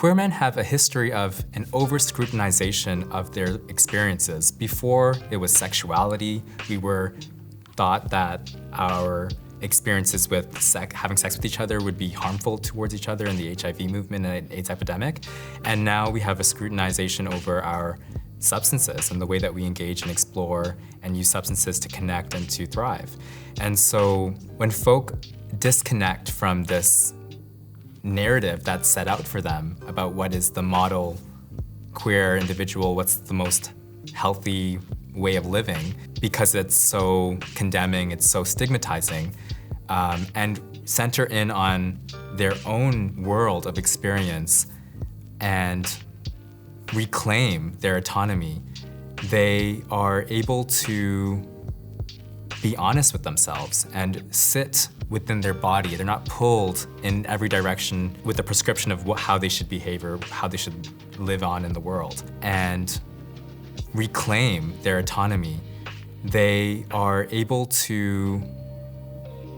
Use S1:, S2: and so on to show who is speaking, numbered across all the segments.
S1: Queer men have a history of an over-scrutinization of their experiences. Before it was sexuality, we were thought that our experiences with having sex with each other would be harmful towards each other in the HIV movement and AIDS epidemic. And now we have a scrutinization over our substances and the way that we engage and explore and use substances to connect and to thrive. And so when folk disconnect from this narrative that's set out for them about what is the model queer individual, what's the most healthy way of living, because it's so condemning, it's so stigmatizing, and center in on their own world of experience and reclaim their autonomy, they are able to be honest with themselves and sit within their body. They're not pulled in every direction with a prescription of how they should behave or how they should live on in the world. And reclaim their autonomy, they are able to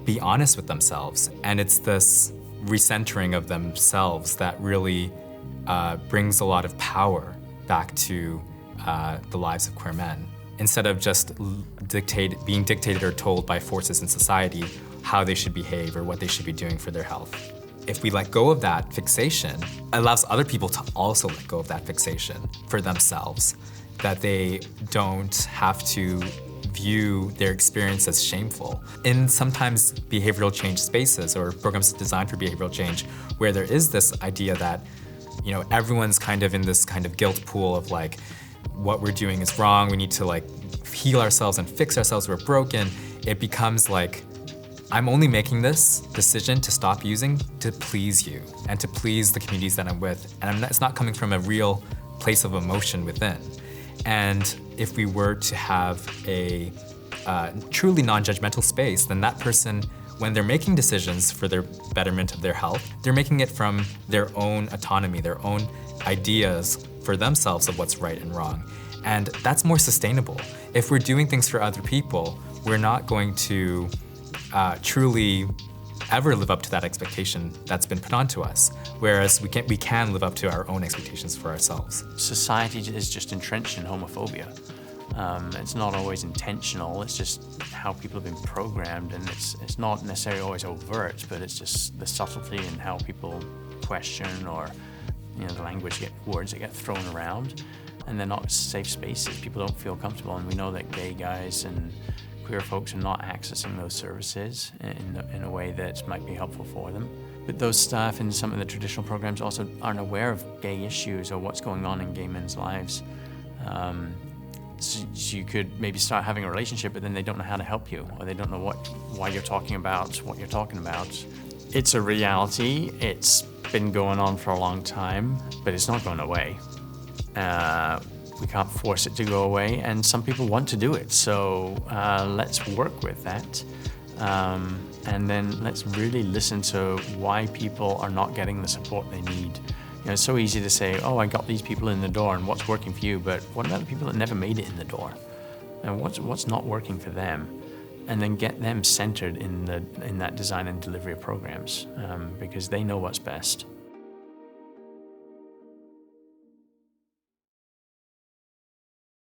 S1: be honest with themselves. And it's this recentering of themselves that really brings a lot of power back to the lives of queer men. Instead of just being dictated or told by forces in society how they should behave or what they should be doing for their health. If we let go of that fixation, it allows other people to also let go of that fixation for themselves, that they don't have to view their experience as shameful. In sometimes behavioral change spaces or programs designed for behavioral change, where there is this idea that, you know, everyone's kind of in this kind of guilt pool of like, what we're doing is wrong, we need to like heal ourselves and fix ourselves, we're broken. It becomes like, I'm only making this decision to stop using to please you and to please the communities that I'm with. And it's not coming from a real place of emotion within. And if we were to have a truly non-judgmental space, then that person, when they're making decisions for their betterment of their health, they're making it from their own autonomy, their own ideas for themselves of what's right and wrong. And that's more sustainable. If we're doing things for other people, we're not going to truly ever live up to that expectation that's been put onto us, whereas we can live up to our own expectations for ourselves.
S2: Society is just entrenched in homophobia. It's not always intentional, it's just how people have been programmed, and it's not necessarily always overt, but it's just the subtlety in how people question or, you know, the words that get thrown around, and they're not safe spaces. People don't feel comfortable, and we know that gay guys and queer folks are not accessing those services in a way that might be helpful for them. But those staff in some of the traditional programs also aren't aware of gay issues or what's going on in gay men's lives. So you could maybe start having a relationship, but then they don't know how to help you, or they don't know why you're talking about what you're talking about. It's a reality. It's been going on for a long time, but it's not going away. We can't force it to go away, and some people want to do it. So let's work with that. And then let's really listen to why people are not getting the support they need. You know, it's so easy to say, oh, I got these people in the door and what's working for you, but what about the people that never made it in the door? And what's not working for them? And then get them centered in that design and delivery of programs, because they know what's best.